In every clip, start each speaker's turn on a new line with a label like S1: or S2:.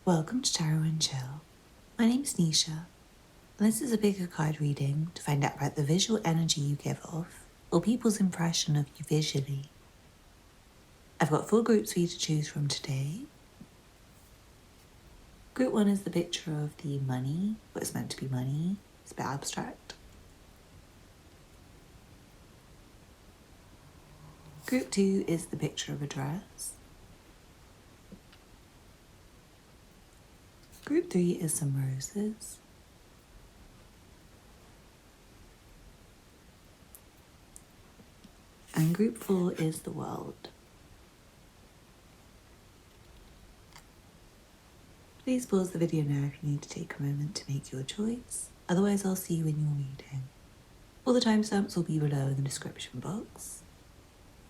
S1: Welcome to Tarot and Chill. My name's Nisha, and this is a bigger card reading to find out about the visual energy you give off, or people's impression of you visually. I've got 4 groups for you to choose from today. Group 1 is the picture of the money, what it's meant to be money. It's a bit abstract. Group 2 is the picture of a dress. Group 3 is some roses. And group 4 is the world. Please pause the video now if you need to take a moment to make your choice. Otherwise, I'll see you in your reading. All the timestamps will be below in the description box.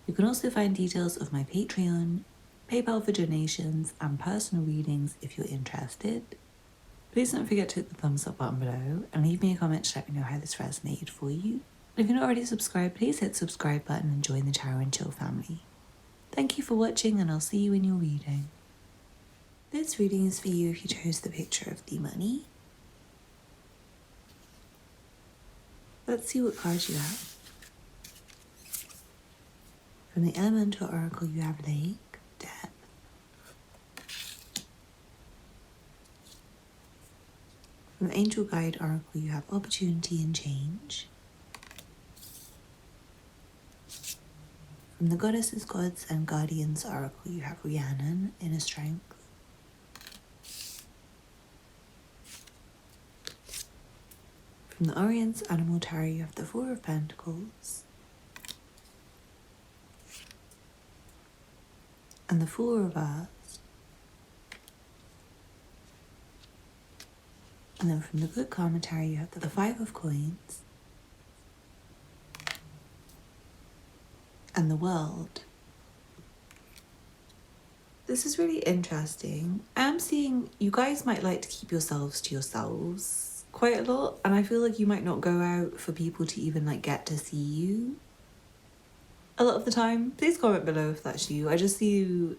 S1: You can also find details of my Patreon, PayPal for donations, and personal readings if you're interested. Please don't forget to hit the thumbs up button below and leave me a comment to let me know how this resonated for you. If you're not already subscribed, please hit the subscribe button and join the Tarot and Chill family. Thank you for watching, and I'll see you in your reading. This reading is for you if you chose the picture of the money. Let's see what cards you have. From the Elemental Oracle you have Lake, Death. From the Angel Guide Oracle you have Opportunity and Change. From the Goddesses, Gods and Guardians Oracle you have Rhiannon, Inner Strength. From the Orient's Animal Tarot you have the Four of Pentacles. And the Fool reversed. And then from the Good Karma Tarot you have the Five of Coins. And the World. This is really interesting. I'm seeing you guys might like to keep yourselves to yourselves quite a lot, and I feel like you might not go out for people to even like get to see you a lot of the time. Please comment below if that's you. I just see you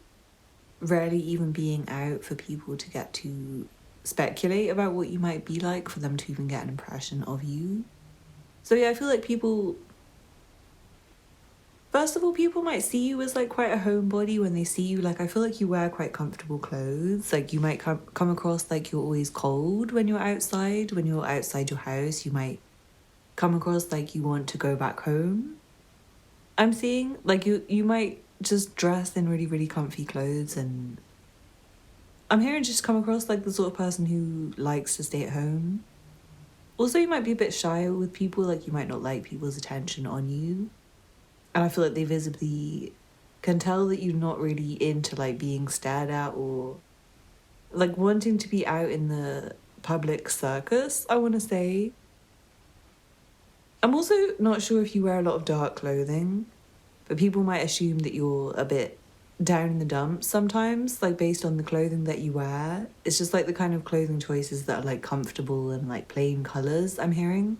S1: rarely even being out for people to get to speculate about what you might be like, for them to even get an impression of you. So yeah, I feel like people, first of all, people might see you as like quite a homebody when they see you. Like, I feel like you wear quite comfortable clothes. Like, you might come across like you're always cold when you're outside. When you're outside your house, you might come across like you want to go back home. I'm seeing like you might just dress in really, really comfy clothes, and I'm hearing just come across like the sort of person who likes to stay at home. Also, you might be a bit shy with people. Like, you might not like people's attention on you. And I feel like they visibly can tell that you're not really into like being stared at or like wanting to be out in the public circus, I want to say. I'm also not sure if you wear a lot of dark clothing, but people might assume that you're a bit down in the dumps sometimes, like based on the clothing that you wear. It's just like the kind of clothing choices that are like comfortable and like plain colours, I'm hearing.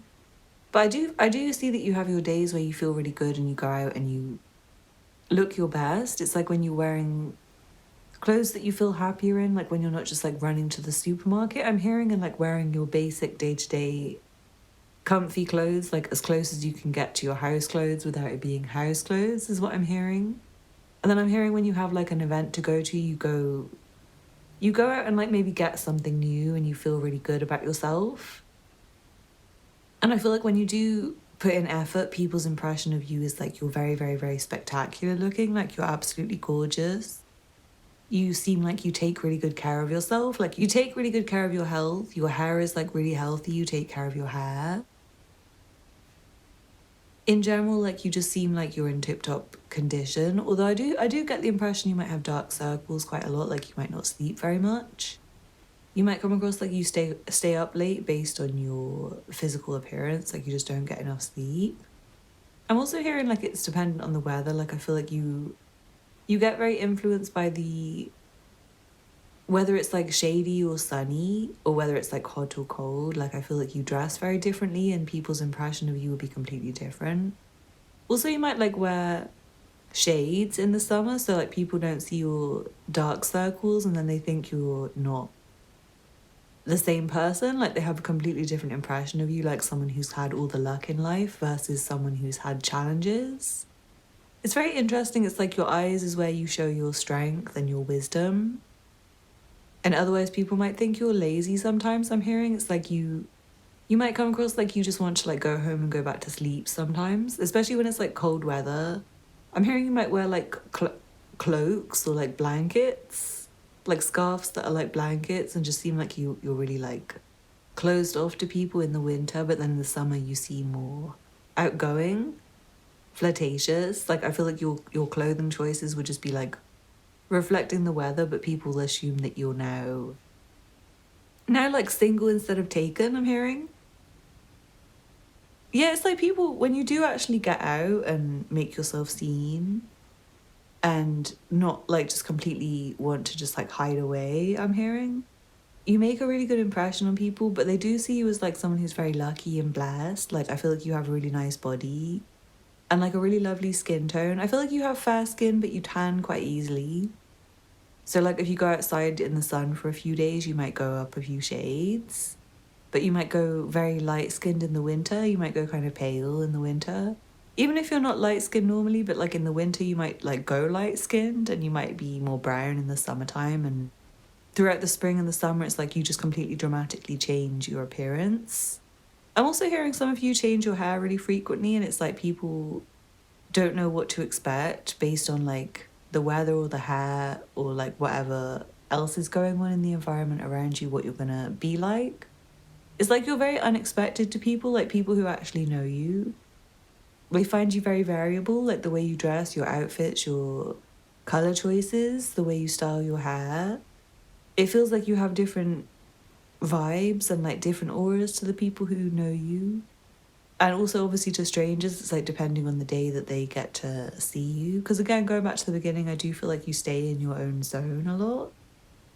S1: But I do see that you have your days where you feel really good and you go out and you look your best. It's like when you're wearing clothes that you feel happier in, like when you're not just like running to the supermarket, I'm hearing, and like wearing your basic day-to-day comfy clothes, like as close as you can get to your house clothes without it being house clothes, is what I'm hearing. And then I'm hearing when you have like an event to go to, you go out and like maybe get something new and you feel really good about yourself. And I feel like when you do put in effort, people's impression of you is like you're very, very, very spectacular looking, like you're absolutely gorgeous. You seem like you take really good care of yourself, like you take really good care of your health. Your hair is like really healthy, you take care of your hair. In general, like you just seem like you're in tip-top condition. Although I do get the impression you might have dark circles quite a lot, like you might not sleep very much. You might come across like you stay up late based on your physical appearance, like you just don't get enough sleep. I'm also hearing like it's dependent on the weather. Like, I feel like you get very influenced by whether it's like shady or sunny, or whether it's like hot or cold. Like, I feel like you dress very differently and people's impression of you will be completely different. Also, you might like wear shades in the summer, so like people don't see your dark circles and then they think you're not the same person. Like they have a completely different impression of you, like someone who's had all the luck in life versus someone who's had challenges. It's very interesting. It's like your eyes is where you show your strength and your wisdom. And otherwise people might think you're lazy sometimes. I'm hearing it's like you might come across like you just want to like go home and go back to sleep sometimes, especially when it's like cold weather. I'm hearing you might wear like cloaks or like blankets, like scarves that are like blankets, and just seem like you're really like closed off to people in the winter, but then in the summer you seem more outgoing, flirtatious. Like I feel like your clothing choices would just be like reflecting the weather, but people will assume that you're now like single instead of taken, I'm hearing. Yeah, it's like people, when you do actually get out and make yourself seen and not like just completely want to just like hide away, I'm hearing, you make a really good impression on people, but they do see you as like someone who's very lucky and blessed. Like I feel like you have a really nice body and like a really lovely skin tone. I feel like you have fair skin, but you tan quite easily. So like if you go outside in the sun for a few days, you might go up a few shades. But you might go very light-skinned in the winter. You might go kind of pale in the winter. Even if you're not light-skinned normally, but like in the winter, you might like go light-skinned and you might be more brown in the summertime. And throughout the spring and the summer, it's like you just completely dramatically change your appearance. I'm also hearing some of you change your hair really frequently, and it's like people don't know what to expect based on like the weather or the hair or like whatever else is going on in the environment around you, what you're gonna be like. It's like you're very unexpected to people, like people who actually know you. They find you very variable, like the way you dress, your outfits, your color choices, the way you style your hair. It feels like you have different vibes and like different auras to the people who know you. And also obviously to strangers, it's like depending on the day that they get to see you. Because again, going back to the beginning, I do feel like you stay in your own zone a lot.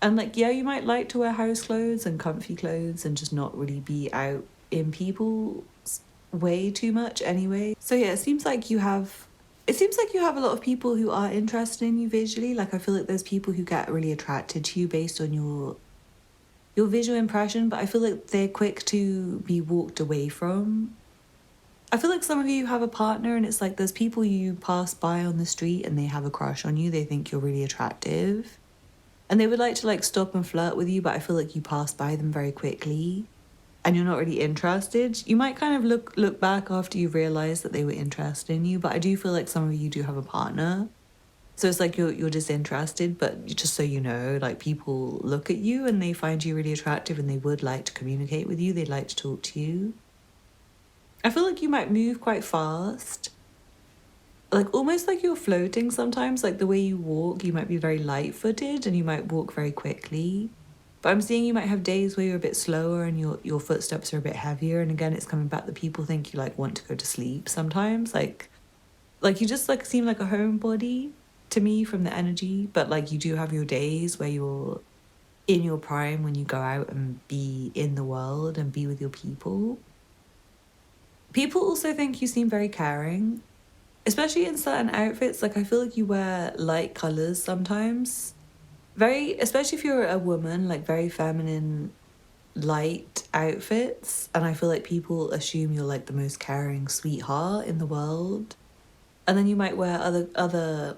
S1: And like, yeah, you might like to wear house clothes and comfy clothes and just not really be out in people's way too much anyway. So yeah, it seems like you have a lot of people who are interested in you visually. Like I feel like there's people who get really attracted to you based on your visual impression, but I feel like they're quick to be walked away from. I feel like some of you have a partner and it's like there's people you pass by on the street and they have a crush on you. They think you're really attractive. And they would like to like stop and flirt with you, but I feel like you pass by them very quickly and you're not really interested. You might kind of look back after you realise that they were interested in you, but I do feel like some of you do have a partner. So it's like you're disinterested, but just so you know, like people look at you and they find you really attractive and they would like to communicate with you. They'd like to talk to you. I feel like you might move quite fast. Like almost like you're floating sometimes, like the way you walk, you might be very light-footed and you might walk very quickly. But I'm seeing you might have days where you're a bit slower and your footsteps are a bit heavier. And again, it's coming back that people think you like want to go to sleep sometimes. Like you just like seem like a homebody to me from the energy. But like you do have your days where you're in your prime when you go out and be in the world and be with your people. People also think you seem very caring. Especially in certain outfits, like I feel like you wear light colors sometimes. Very, especially if you're a woman, like very feminine, light outfits. And I feel like people assume you're like the most caring sweetheart in the world. And then you might wear other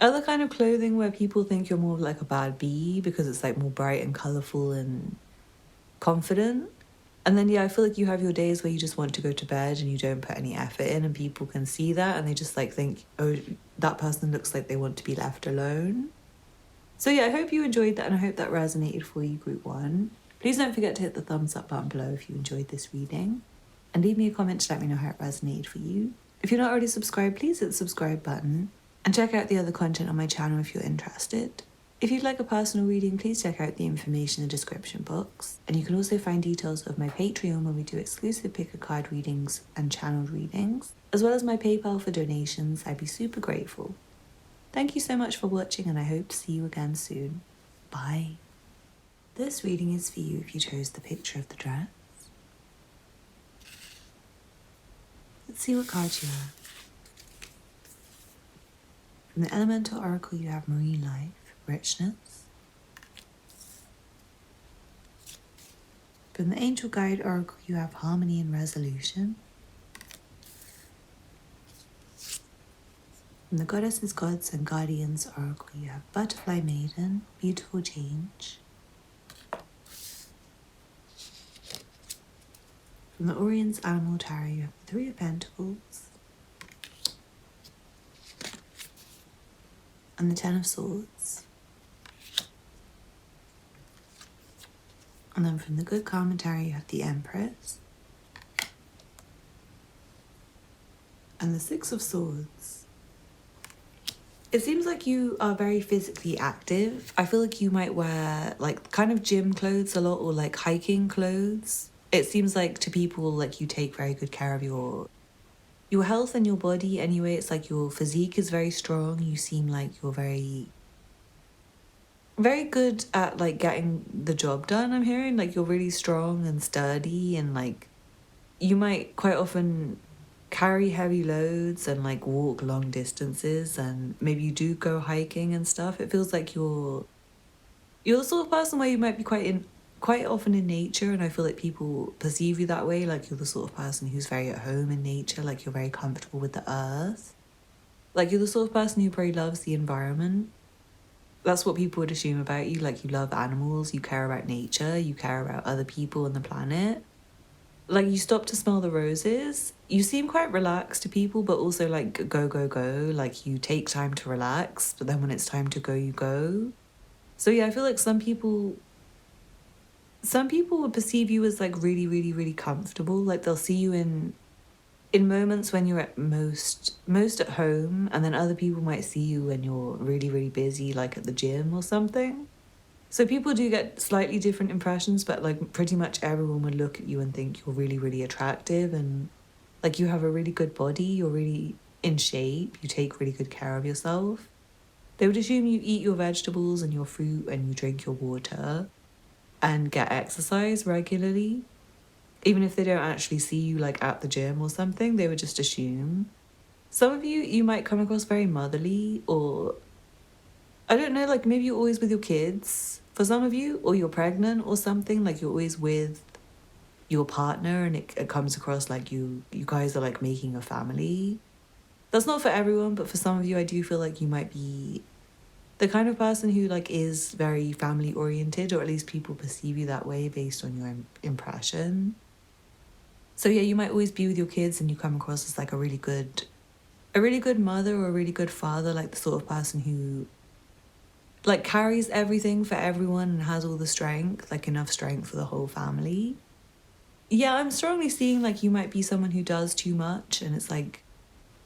S1: kind of clothing where people think you're more like a bad bee because it's like more bright and colorful and confident. And then, yeah, I feel like you have your days where you just want to go to bed and you don't put any effort in and people can see that and they just like think, oh, that person looks like they want to be left alone. So yeah, I hope you enjoyed that and I hope that resonated for you, Group 1. Please don't forget to hit the thumbs up button below if you enjoyed this reading and leave me a comment to let me know how it resonated for you. If you're not already subscribed, please hit the subscribe button and check out the other content on my channel if you're interested. If you'd like a personal reading, please check out the information in the description box. And you can also find details of my Patreon where we do exclusive pick a card readings and channeled readings, as well as my PayPal for donations. I'd be super grateful. Thank you so much for watching and I hope to see you again soon. Bye. This reading is for you if you chose the picture of the dress. Let's see what cards you have. From the Elemental Oracle you have Marine Life, Richness. From the Angel Guide Oracle, you have Harmony and Resolution. From the Goddesses, Gods and Guardians Oracle, you have Butterfly Maiden, Beautiful Change. From the Orion's Animal Tarot, you have the Three of Pentacles and the Ten of Swords. And then from the Good Karma Tarot, you have the Empress and the Six of Swords. It seems like you are very physically active. I feel like you might wear like kind of gym clothes a lot, or like hiking clothes. It seems like to people like you take very good care of your health and your body anyway. It's like your physique is very strong. You seem like you're very good at like getting the job done. I'm hearing like you're really strong and sturdy, and like you might quite often carry heavy loads and like walk long distances, and maybe you do go hiking and stuff. It feels like you're the sort of person where you might be quite often in nature, and I feel like people perceive you that way. Like you're the sort of person who's very at home in nature, like you're very comfortable with the earth. Like you're the sort of person who probably loves the environment. That's what people would assume about you. Like you love animals, you care about nature, you care about other people on the planet. Like you stop to smell the roses. You seem quite relaxed to people, but also like go, go, go. Like you take time to relax, but then when it's time to go, you go. So yeah, I feel like some people would perceive you as like really, really, really comfortable. Like they'll see you in moments when you're at most at home, and then other people might see you when you're really, really busy, like at the gym or something. So people do get slightly different impressions, but like pretty much everyone would look at you and think you're really, really attractive, and like you have a really good body, you're really in shape, you take really good care of yourself. They would assume you eat your vegetables and your fruit and you drink your water and get exercise regularly. Even if they don't actually see you like at the gym or something, they would just assume. Some of you might come across very motherly, or I don't know, like maybe you're always with your kids for some of you, or you're pregnant or something, like you're always with your partner, and it comes across like you guys are like making a family. That's not for everyone, but for some of you, I do feel like you might be the kind of person who like is very family oriented, or at least people perceive you that way based on your impression. So yeah, you might always be with your kids and you come across as like a really good mother or a really good father, like the sort of person who like carries everything for everyone and has all the strength, like enough strength for the whole family. Yeah, I'm strongly seeing like you might be someone who does too much, and it's like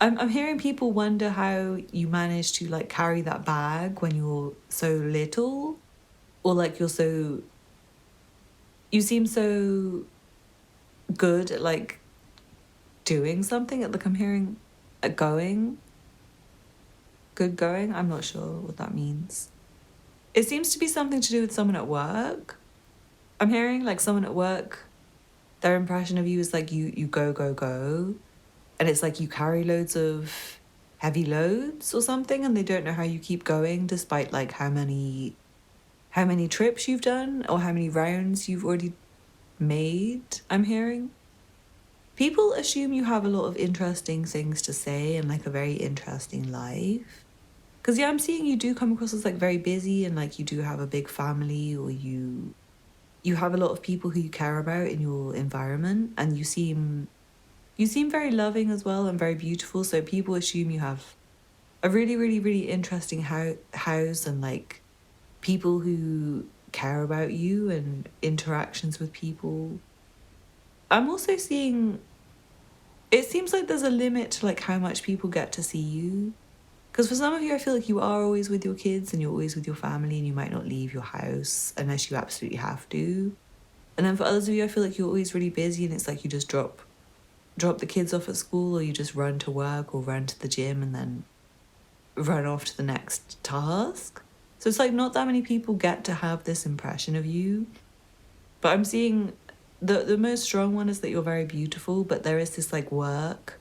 S1: I'm hearing people wonder how you manage to like carry that bag when you're so little, or like you seem so good at like doing something. Like I'm hearing good going. I'm not sure what that means. It seems to be something to do with someone at work. I'm hearing like someone at work, their impression of you is like you go, go, go. And it's like you carry loads of heavy loads or something, and they don't know how you keep going despite like how many trips you've done or how many rounds you've already made. I'm hearing people assume you have a lot of interesting things to say and like a very interesting life. Because yeah, I'm seeing you do come across as like very busy, and like you do have a big family, or you have a lot of people who you care about in your environment, and you seem very loving as well and very beautiful. So people assume you have a really, really, really interesting house and like people who care about you and interactions with people. I'm also seeing, it seems like there's a limit to like how much people get to see you. Because for some of you, I feel like you are always with your kids and you're always with your family, and you might not leave your house unless you absolutely have to. And then for others of you, I feel like you're always really busy, and it's like you just drop the kids off at school, or you just run to work or run to the gym and then run off to the next task. So it's like not that many people get to have this impression of you. But I'm seeing the most strong one is that you're very beautiful, but there is this like work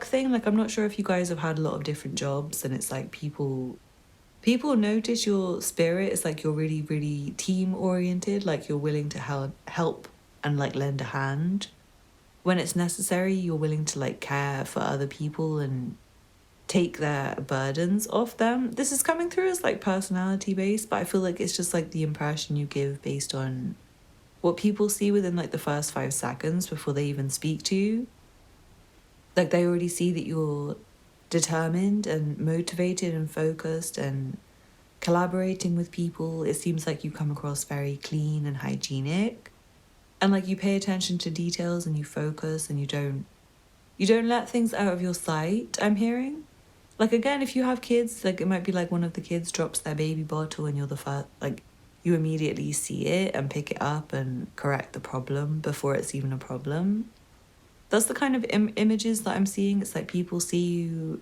S1: thing. Like I'm not sure if you guys have had a lot of different jobs, and it's like people People notice your spirit. It's like you're really, really team oriented. Like you're willing to help and like lend a hand when it's necessary. You're willing to like care for other people and take their burdens off them. This is coming through as like personality based, but I feel like it's just like the impression you give based on what people see within like the first 5 seconds before they even speak to you. Like they already see that you're determined and motivated and focused and collaborating with people. It seems like you come across very clean and hygienic, and like you pay attention to details and you focus and you don't let things out of your sight. I'm hearing, like, again, if you have kids, like it might be like one of the kids drops their baby bottle and you're the first, like you immediately see it and pick it up and correct the problem before it's even a problem. That's the kind of images that I'm seeing. It's like people see you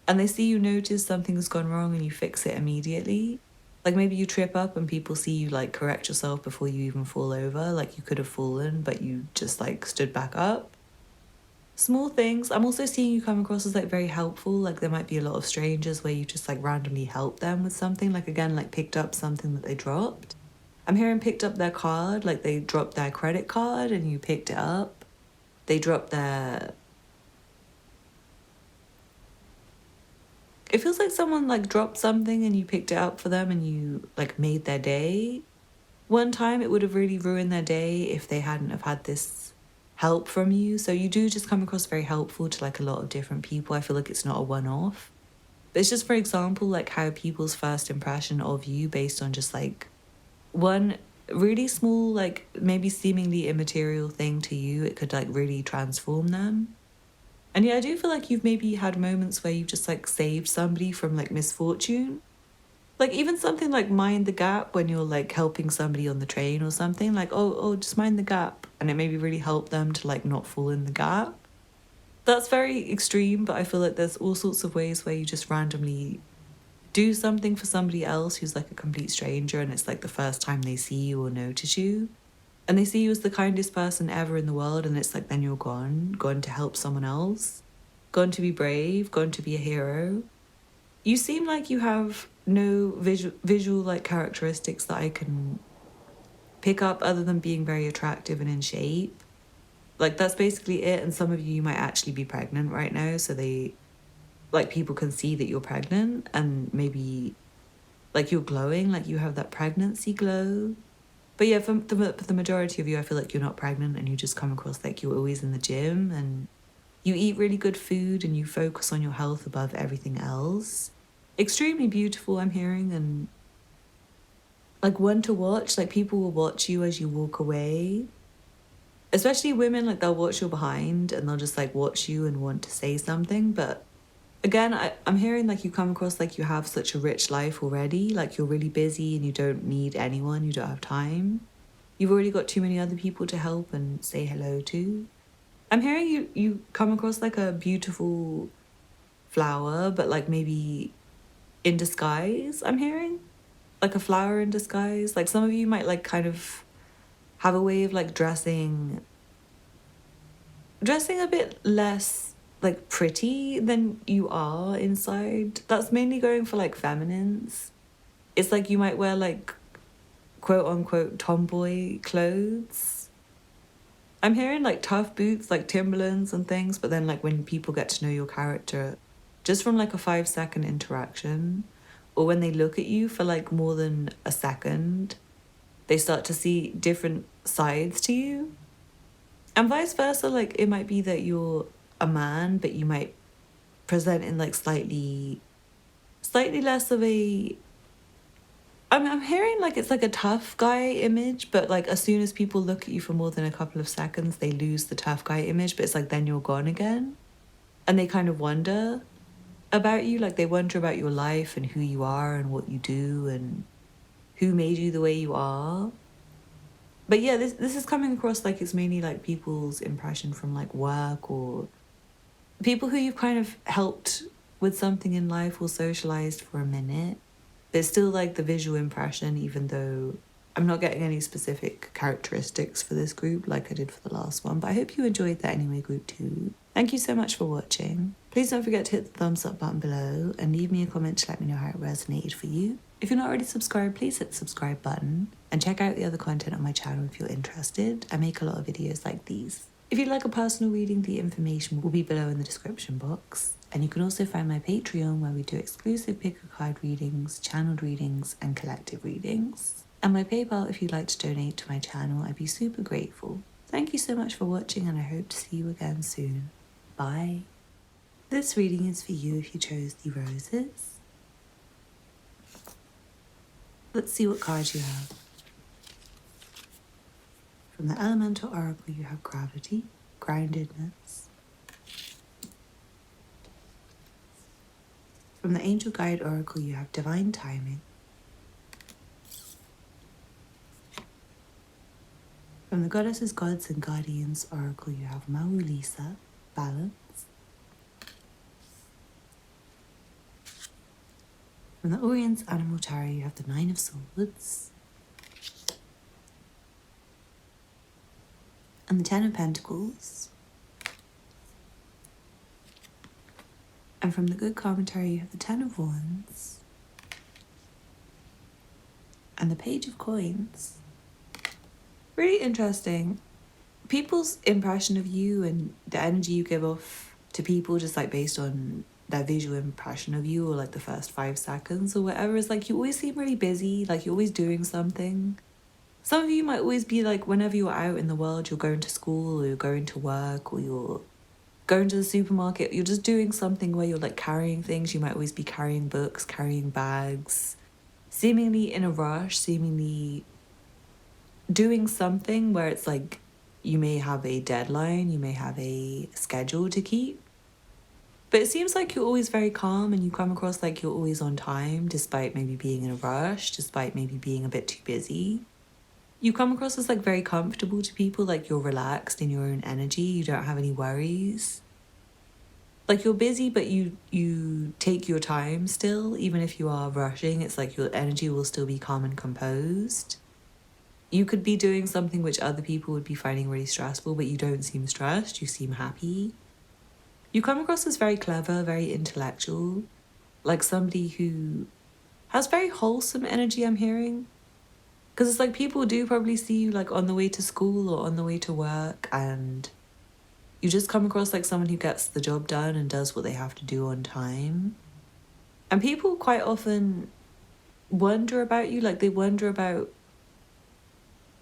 S1: and they see you notice something's gone wrong and you fix it immediately. Like maybe you trip up and people see you like correct yourself before you even fall over. Like you could have fallen, but you just like stood back up. Small things. I'm also seeing you come across as like very helpful. Like there might be a lot of strangers where you just like randomly help them with something. Like again, like picked up something that they dropped. I'm hearing picked up their card, like they dropped their credit card and you picked it up. They dropped their... It feels like someone like dropped something and you picked it up for them and you like made their day. One time it would have really ruined their day if they hadn't have had this help from you. So you do just come across very helpful to like a lot of different people. I feel like it's not a one-off. But it's just, for example, like how people's first impression of you based on just like one really small, like maybe seemingly immaterial thing to you, it could like really transform them. And yeah, I do feel like you've maybe had moments where you've just like saved somebody from like misfortune. Like even something like mind the gap when you're like helping somebody on the train or something, like, oh, just mind the gap. And it maybe really helped them to like not fall in the gap. That's very extreme, but I feel like there's all sorts of ways where you just randomly do something for somebody else who's like a complete stranger and it's like the first time they see you or notice you. And they see you as the kindest person ever in the world, and it's like then you're gone to help someone else, gone to be brave, gone to be a hero. You seem like you have no visual like characteristics that I can pick up other than being very attractive and in shape. Like that's basically it. And some of you might actually be pregnant right now, so they like people can see that you're pregnant and maybe like you're glowing, like you have that pregnancy glow. But yeah, for the majority of you, I feel like you're not pregnant and you just come across like you're always in the gym and you eat really good food and you focus on your health above everything else. Extremely beautiful, I'm hearing, and like one to watch. Like people will watch you as you walk away. Especially women, like they'll watch your behind and they'll just like watch you and want to say something. But again, I'm hearing like you come across like you have such a rich life already. Like you're really busy and you don't need anyone. You don't have time. You've already got too many other people to help and say hello to. I'm hearing you come across like a beautiful flower, but like maybe in disguise, I'm hearing. Like a flower in disguise. Like some of you might like kind of have a way of like dressing a bit less like pretty than you are inside. That's mainly going for like feminines. It's like you might wear like quote unquote tomboy clothes. I'm hearing like tough boots, like Timberlands and things, but then like when people get to know your character just from like a 5-second interaction, or when they look at you for like more than a second, they start to see different sides to you. And vice versa, like it might be that you're a man, but you might present in like slightly less of a... I'm hearing like it's like a tough guy image, but like as soon as people look at you for more than a couple of seconds, they lose the tough guy image, but it's like then you're gone again. And they kind of wonder about you, like they wonder about your life and who you are and what you do and who made you the way you are. But yeah, this is coming across like it's mainly like people's impression from like work or people who you've kind of helped with something in life or socialized for a minute. There's still like the visual impression, even though I'm not getting any specific characteristics for this group like I did for the last one, but I hope you enjoyed that anyway, group 2. Thank you so much for watching. Please don't forget to hit the thumbs up button below and leave me a comment to let me know how it resonated for you. If you're not already subscribed, please hit the subscribe button and check out the other content on my channel if you're interested. I make a lot of videos like these. If you'd like a personal reading, the information will be below in the description box. And you can also find my Patreon where we do exclusive pick a card readings, channeled readings, and collective readings. And my PayPal if you'd like to donate to my channel, I'd be super grateful. Thank you so much for watching and I hope to see you again soon. Bye. This reading is for you if you chose the roses. Let's see what cards you have. From the Elemental Oracle you have Gravity, Groundedness. From the Angel Guide Oracle you have Divine Timing. From the Goddesses, Gods and Guardians Oracle you have Maulisa, Balance. From the Orient's Animal Tarot you have the Nine of Swords. And the Ten of Pentacles. And from the Good Commentary you have the Ten of Wands. And the Page of Coins. Really interesting. People's impression of you and the energy you give off to people just like based on their visual impression of you or like the first 5 seconds or whatever is like you always seem really busy, like you're always doing something. Some of you might always be like whenever you're out in the world, you're going to school or you're going to work or you're going to the supermarket, you're just doing something where you're like carrying things. You might always be carrying books, carrying bags, seemingly in a rush, seemingly doing something where it's like you may have a deadline, you may have a schedule to keep. But it seems like you're always very calm and you come across like you're always on time despite maybe being in a rush, despite maybe being a bit too busy. You come across as like very comfortable to people, like you're relaxed in your own energy, you don't have any worries. Like you're busy but you take your time still, even if you are rushing, it's like your energy will still be calm and composed. You could be doing something which other people would be finding really stressful, but you don't seem stressed, you seem happy. You come across as very clever, very intellectual, like somebody who has very wholesome energy, I'm hearing. Because it's like people do probably see you like on the way to school or on the way to work and you just come across like someone who gets the job done and does what they have to do on time. And people quite often wonder about you, like they wonder about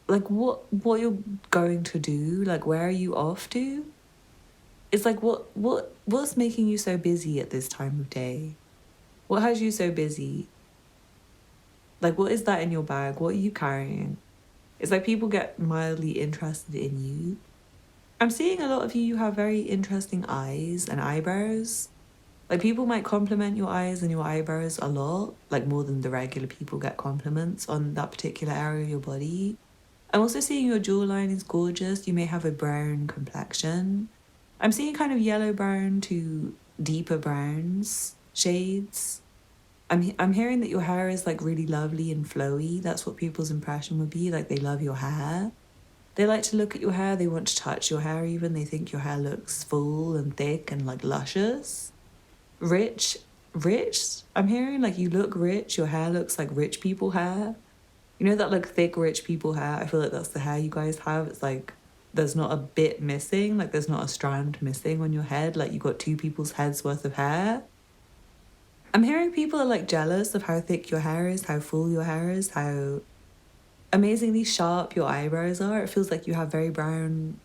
S1: like what you're going to do, like where are you off to? It's like what's making you so busy at this time of day? What has you so busy? Like what is that in your bag? What are you carrying? It's like people get mildly interested in you. I'm seeing a lot of you have very interesting eyes and eyebrows. Like people might compliment your eyes and your eyebrows a lot, like more than the regular people get compliments on that particular area of your body. I'm also seeing your jawline is gorgeous. You may have a brown complexion. I'm seeing kind of yellow brown to deeper browns shades. I'm hearing that your hair is like really lovely and flowy. That's what people's impression would be, like they love your hair. They like to look at your hair, they want to touch your hair even. They think your hair looks full and thick and like luscious. Rich, I'm hearing like you look rich, your hair looks like rich people hair. You know that like thick rich people hair? I feel like that's the hair you guys have. It's like there's not a bit missing, like there's not a strand missing on your head, like you got 2 people's heads worth of hair. I'm hearing people are like jealous of how thick your hair is, how full your hair is, how amazingly sharp your eyebrows are. It feels like you have very brown,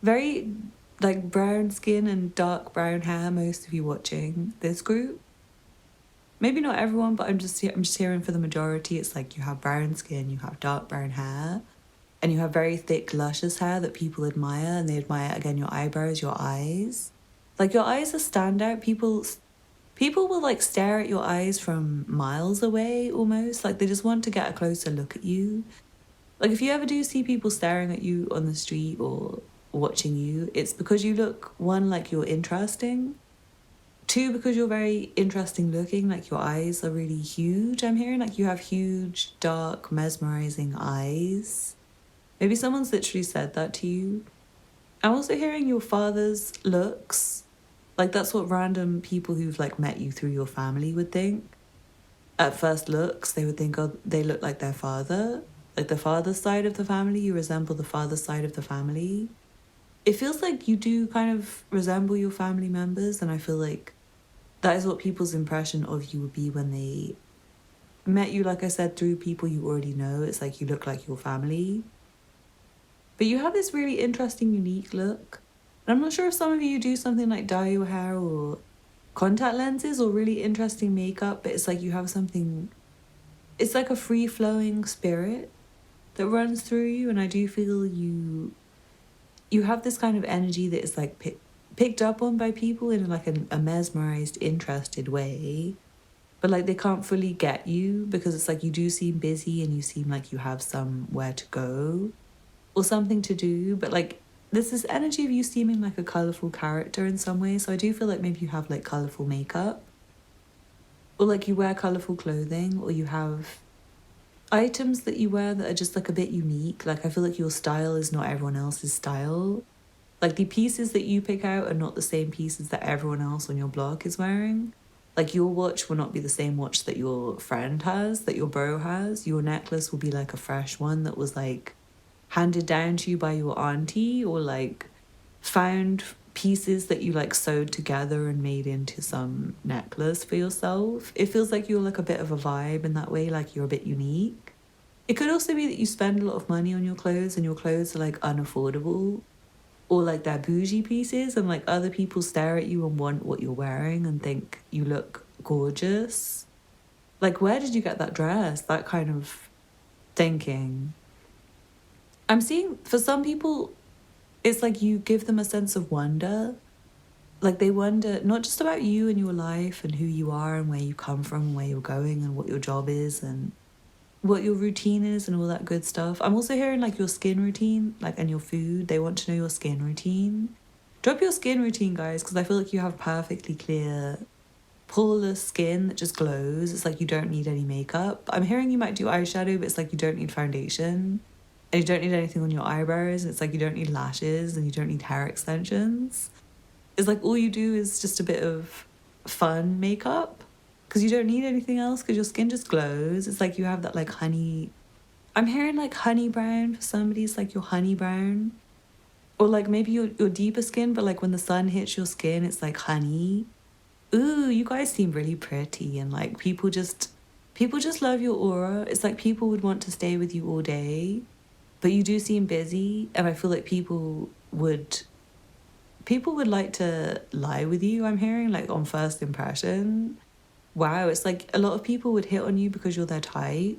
S1: very like brown skin and dark brown hair, most of you watching this group. Maybe not everyone, but I'm just hearing for the majority, it's like you have brown skin, you have dark brown hair, and you have very thick, luscious hair that people admire, and they admire, again, your eyebrows, your eyes. Like, your eyes are standout. People will, like, stare at your eyes from miles away, almost. Like, they just want to get a closer look at you. Like, if you ever do see people staring at you on the street or watching you, it's because you look, one, like you're interesting, Two, because you're very interesting looking, like your eyes are really huge. I'm hearing like you have huge, dark, mesmerizing eyes. Maybe someone's literally said that to you. I'm also hearing your father's looks. Like that's what random people who've like met you through your family would think. At first looks, they would think, oh, they look like their father. Like the father's side of the family, you resemble the father's side of the family. It feels like you do kind of resemble your family members, and I feel like that is what people's impression of you would be when they met you, like I said, through people you already know. It's like you look like your family. But you have this really interesting, unique look. And I'm not sure if some of you do something like dye your hair or contact lenses or really interesting makeup, but it's like you have something, it's like a free flowing spirit that runs through you. And I do feel you have this kind of energy that is like picked up on by people in like a mesmerized, interested way. But like they can't fully get you because it's like you do seem busy and you seem like you have somewhere to go or something to do. But like there's this energy of you seeming like a colorful character in some way. So I do feel like maybe you have like colorful makeup or like you wear colorful clothing or you have items that you wear that are just like a bit unique. Like I feel like your style is not everyone else's style. Like the pieces that you pick out are not the same pieces that everyone else on your block is wearing. Like your watch will not be the same watch that your friend has, that your bro has. Your necklace will be like a fresh one that was like handed down to you by your auntie, or like found pieces that you like sewed together and made into some necklace for yourself. It feels like you're like a bit of a vibe in that way, like you're a bit unique. It could also be that you spend a lot of money on your clothes and your clothes are like unaffordable, or like they're bougie pieces and like other people stare at you and want what you're wearing and think you look gorgeous. Like, where did you get that dress? That kind of thinking. I'm seeing for some people, it's like you give them a sense of wonder. Like they wonder not just about you and your life and who you are and where you come from and where you're going and what your job is and what your routine is and all that good stuff. I'm also hearing like your skin routine, like, and your food. They want to know your skin routine. Drop your skin routine, guys, because I feel like you have perfectly clear, poreless skin that just glows. It's like you don't need any makeup. I'm hearing you might do eyeshadow, but it's like you don't need foundation. And you don't need anything on your eyebrows. It's like you don't need lashes and you don't need hair extensions. It's like all you do is just a bit of fun makeup because you don't need anything else because your skin just glows. It's like you have that like honey. I'm hearing like honey brown for somebody. It's like your honey brown. Or like maybe your deeper skin, but like when the sun hits your skin, it's like honey. Ooh, you guys seem really pretty and like people just love your aura. It's like people would want to stay with you all day. But you do seem busy, and I feel like people would like to lie with you, I'm hearing, like on first impression. Wow, it's like a lot of people would hit on you because you're their type.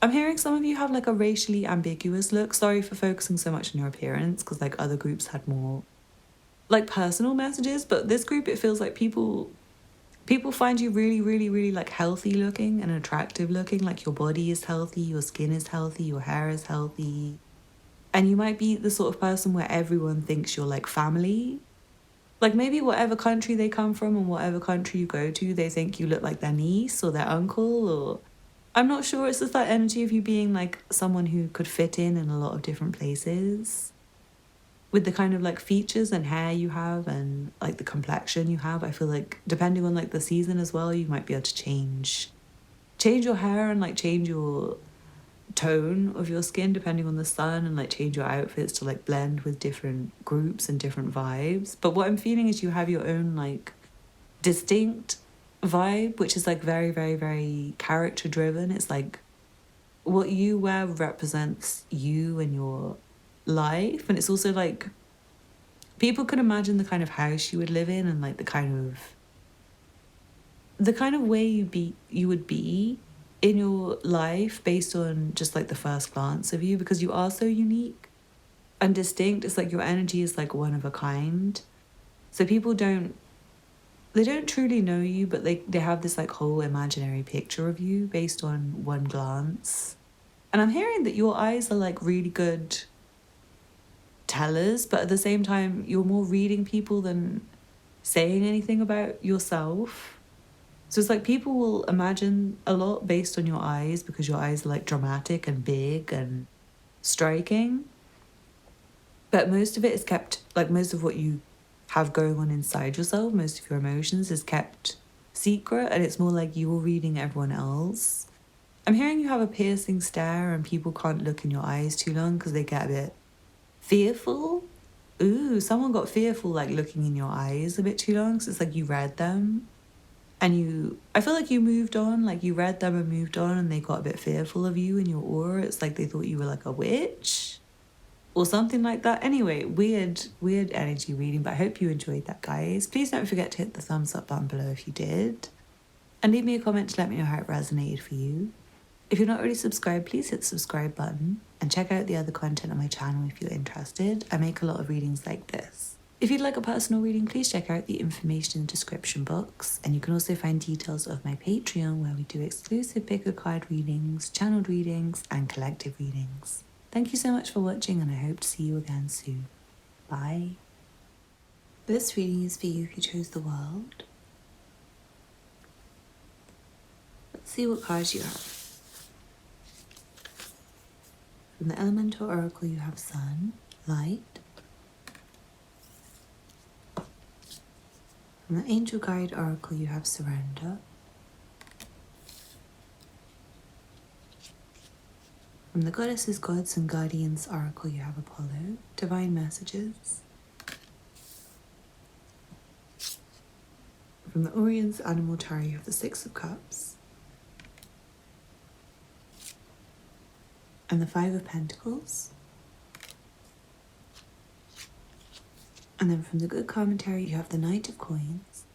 S1: I'm hearing some of you have like a racially ambiguous look. Sorry for focusing so much on your appearance, because like other groups had more like personal messages, but this group it feels like people find you really, really, really like healthy looking and attractive looking. Like your body is healthy, your skin is healthy, your hair is healthy. And you might be the sort of person where everyone thinks you're like family. Like maybe whatever country they come from and whatever country you go to, they think you look like their niece or their uncle, or I'm not sure. It's just that energy of you being like someone who could fit in a lot of different places with the kind of like features and hair you have and like the complexion you have. I feel like depending on like the season as well, you might be able to change your hair and like change your tone of your skin depending on the sun, and like change your outfits to like blend with different groups and different vibes. But what I'm feeling is you have your own like distinct vibe, which is like very, very, very character driven. It's like what you wear represents you and your life, and it's also like people could imagine the kind of house you would live in and like the kind of way you would be in your life based on just like the first glance of you, because you are so unique and distinct. It's like your energy is like one of a kind. So people don't truly know you, but they have this like whole imaginary picture of you based on one glance. And I'm hearing that your eyes are like really good tellers, but at the same time, you're more reading people than saying anything about yourself. So it's like people will imagine a lot based on your eyes because your eyes are like dramatic and big and striking. But most of it is kept, like most of what you have going on inside yourself, most of your emotions is kept secret, and it's more like you're reading everyone else. I'm hearing you have a piercing stare and people can't look in your eyes too long because they get a bit fearful. Ooh, someone got fearful like looking in your eyes a bit too long, so it's like you read them. And I feel like you moved on, like you read them and moved on, and they got a bit fearful of you and your aura. It's like they thought you were like a witch or something like that. Anyway, weird energy reading, but I hope you enjoyed that, guys. Please don't forget to hit the thumbs up button below if you did. And leave me a comment to let me know how it resonated for you. If you're not already subscribed, please hit the subscribe button and check out the other content on my channel if you're interested. I make a lot of readings like this. If you'd like a personal reading, please check out the information in the description box. And you can also find details of my Patreon where we do exclusive pick a card readings, channeled readings, and collective readings. Thank you so much for watching, and I hope to see you again soon. Bye. This reading is for you who chose the world. Let's see what cards you have. From the Elemental Oracle, you have Sun, Light. From the Angel Guide Oracle, you have Surrender. From the Goddesses, Gods, and Guardians Oracle, you have Apollo, Divine Messages. From the Orion's Animal Tarot, you have the Six of Cups. And the Five of Pentacles. And then from the Good Commentary, you have the Knight of Coins.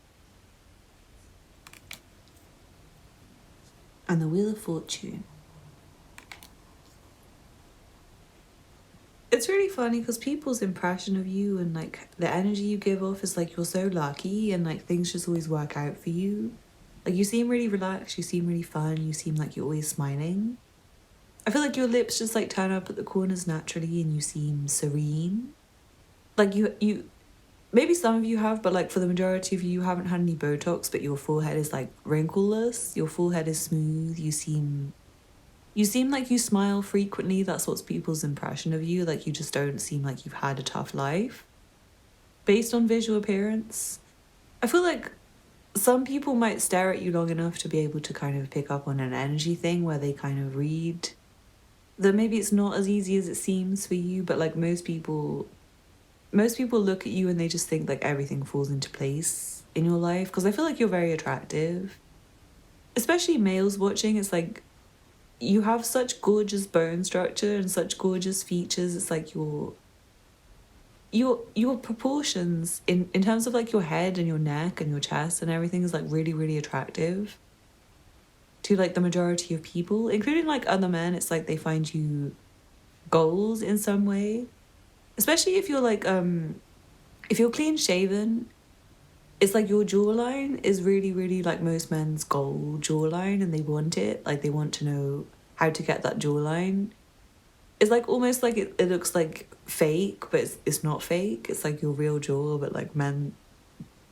S1: And the Wheel of Fortune. It's really funny because people's impression of you and like the energy you give off is like you're so lucky and like things just always work out for you. Like you seem really relaxed, you seem really fun, you seem like you're always smiling. I feel like your lips just like turn up at the corners naturally and you seem serene. Like you maybe some of you have, but like for the majority of you haven't had any Botox, but your forehead is like wrinkleless, your forehead is smooth, you seem like you smile frequently. That's what's people's impression of you. Like you just don't seem like you've had a tough life. Based on visual appearance, I feel like some people might stare at you long enough to be able to kind of pick up on an energy thing where they kind of read that maybe it's not as easy as it seems for you, but like most people look at you and they just think like everything falls into place in your life. Because I feel like you're very attractive. Especially males watching, it's like you have such gorgeous bone structure and such gorgeous features. It's like your proportions in terms of like your head and your neck and your chest and everything is like really, really attractive to like the majority of people, including like other men. It's like they find you goals in some way, especially if you're like if you're clean shaven. It's like your jawline is really, really like most men's goal jawline, and they want it. Like they want to know how to get that jawline. It's like almost like it looks like fake, but it's not fake. It's like your real jaw, but like men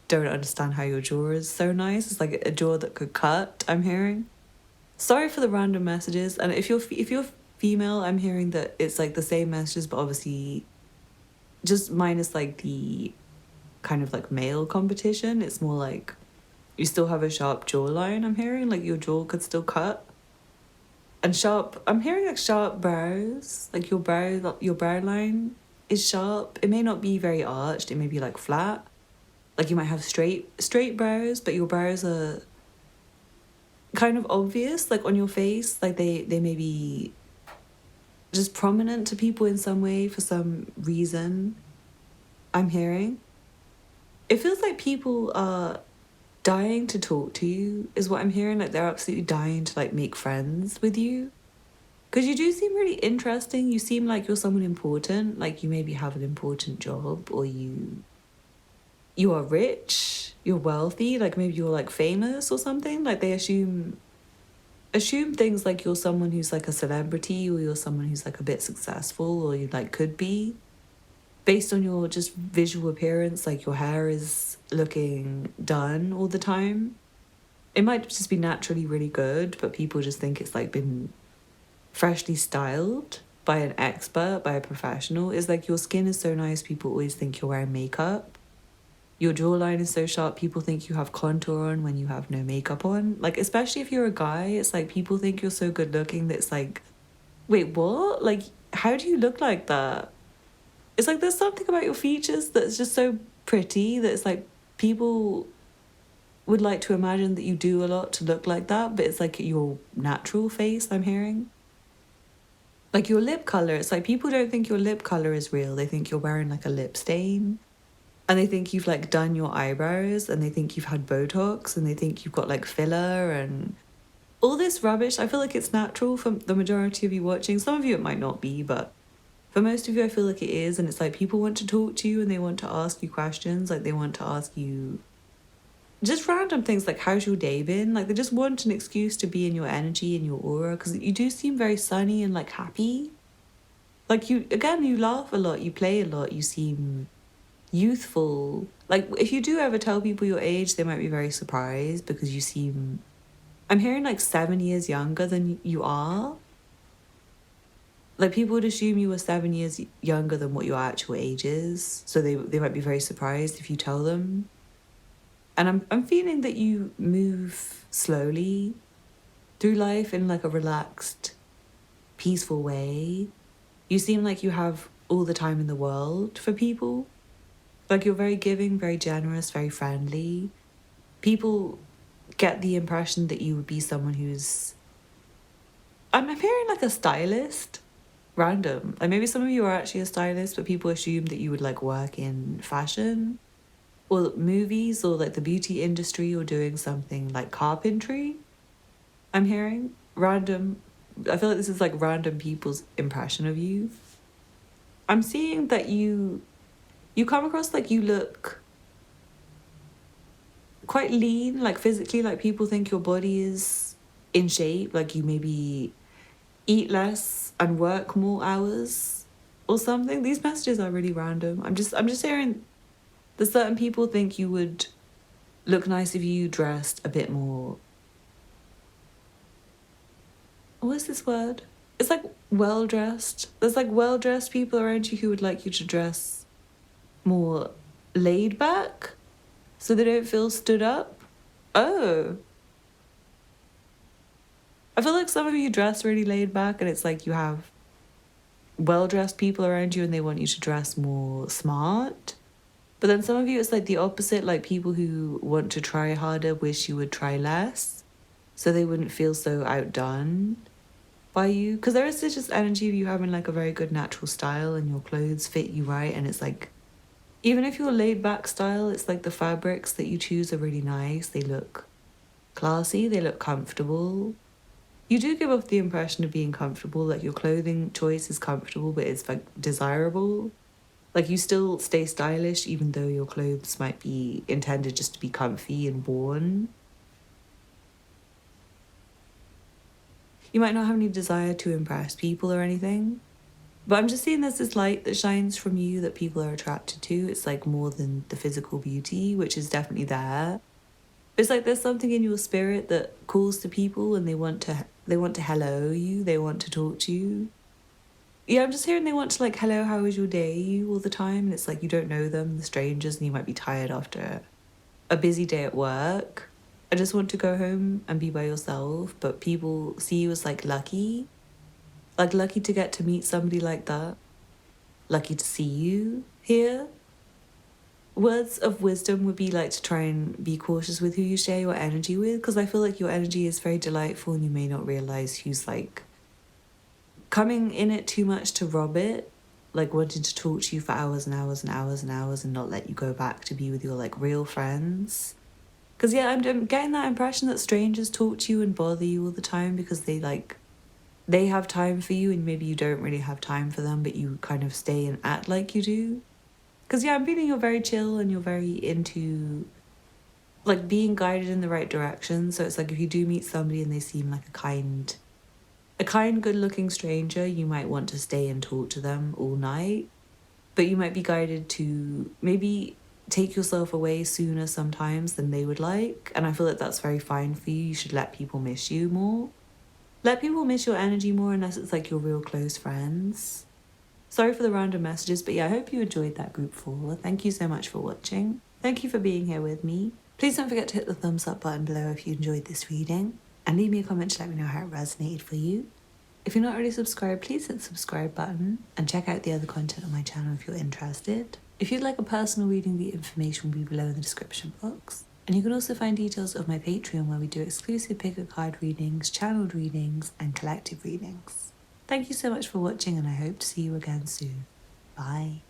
S1: don't understand how your jaw is so nice. It's like a jaw that could cut, I'm hearing. Sorry for the random messages. And if you're female, I'm hearing that it's like the same messages, but obviously just minus like the kind of like male competition. It's more like you still have a sharp jawline, I'm hearing. Like your jaw could still cut. And sharp, I'm hearing like sharp brows. Like your brow line is sharp. It may not be very arched, it may be like flat. Like you might have straight brows, but your brows are kind of obvious, like on your face. Like they may be just prominent to people in some way for some reason, I'm hearing. It feels like people are dying to talk to you, is what I'm hearing. Like they're absolutely dying to like make friends with you. Because you do seem really interesting. You seem like you're someone important. Like you maybe have an important job, or you are rich, you're wealthy, like maybe you're like famous or something. Like they assume things like you're someone who's like a celebrity, or you're someone who's like a bit successful, or you like could be. based on your just visual appearance, like your hair is looking done all the time. It might just be naturally really good, but people just think it's like been freshly styled by an expert, by a professional. It's like your skin is so nice, people always think you're wearing makeup. Your jawline is so sharp, people think you have contour on when you have no makeup on. Like, especially if you're a guy, it's like people think you're so good looking that it's like, wait, what? Like, how do you look like that? It's like there's something about your features that's just so pretty that it's like people would like to imagine that you do a lot to look like that, but it's like your natural face, I'm hearing. Like your lip color, it's like people don't think your lip color is real. They think you're wearing like a lip stain. And they think you've like done your eyebrows and they think you've had Botox and they think you've got like filler and all this rubbish. I feel like it's natural for the majority of you watching. Some of you it might not be, but for most of you I feel like it is. And it's like people want to talk to you and they want to ask you questions. Like they want to ask you just random things like how's your day been? Like they just want an excuse to be in your energy and your aura because you do seem very sunny and like happy. Like you laugh a lot, you play a lot, you seem youthful. Like if you do ever tell people your age, they might be very surprised because you seem, I'm hearing like 7 years younger than you are. Like people would assume you were 7 years younger than what your actual age is, so they might be very surprised if you tell them. And I'm feeling that you move slowly through life in like a relaxed, peaceful way. You seem like you have all the time in the world for people. Like you're very giving, very generous, very friendly. People get the impression that you would be someone who's... I'm hearing like a stylist. Random. Like maybe some of you are actually a stylist, but people assume that you would like work in fashion or movies or like the beauty industry or doing something like carpentry. I'm hearing random. I feel like this is like random people's impression of you. I'm seeing that you come across like you look quite lean, like physically, like people think your body is in shape, like you maybe eat less and work more hours or something. These messages are really random. I'm just hearing that certain people think you would look nice if you dressed a bit more... What is this word? It's like well-dressed. There's like well-dressed people around you who would like you to dress more laid back so they don't feel stood up. Oh. I feel like some of you dress really laid back and it's like you have well-dressed people around you and they want you to dress more smart. But then some of you, it's like the opposite, like people who want to try harder wish you would try less so they wouldn't feel so outdone by you. Because there is this just energy of you having like a very good natural style and your clothes fit you right. And it's like, even if you're laid back style, it's like the fabrics that you choose are really nice. They look classy, they look comfortable. You do give off the impression of being comfortable, like your clothing choice is comfortable, but it's like desirable. Like you still stay stylish even though your clothes might be intended just to be comfy and worn. You might not have any desire to impress people or anything, but I'm just seeing there's this light that shines from you that people are attracted to. It's like more than the physical beauty, which is definitely there. It's like there's something in your spirit that calls to people and they want to hello you, they want to talk to you. Yeah, I'm just hearing they want to like, hello, how was your day all the time? And it's like you don't know them, the strangers, and you might be tired after a busy day at work. I just want to go home and be by yourself, but people see you as like lucky to get to meet somebody like that, lucky to see you here. Words of wisdom would be like to try and be cautious with who you share your energy with, because I feel like your energy is very delightful and you may not realize who's like coming in it too much to rob it, like wanting to talk to you for hours and hours and hours and hours and not let you go back to be with your like real friends. Because yeah, I'm getting that impression that strangers talk to you and bother you all the time because they have time for you and maybe you don't really have time for them, but you kind of stay and act like you do. Because yeah, I'm feeling you're very chill and you're very into like being guided in the right direction. So it's like if you do meet somebody and they seem like a kind, good-looking stranger, you might want to stay and talk to them all night. but you might be guided to maybe take yourself away sooner sometimes than they would like. And I feel like that's very fine for you. You should let people miss you more. Let people miss your energy more unless it's like your real close friends. Sorry for the random messages, but yeah, I hope you enjoyed that group 4. Thank you so much for watching. Thank you for being here with me. Please don't forget to hit the thumbs up button below if you enjoyed this reading, and leave me a comment to let me know how it resonated for you. If you're not already subscribed, please hit the subscribe button and check out the other content on my channel if you're interested. If you'd like a personal reading, the information will be below in the description box. And you can also find details of my Patreon where we do exclusive pick a card readings, channeled readings, and collective readings. Thank you so much for watching, and I hope to see you again soon. Bye.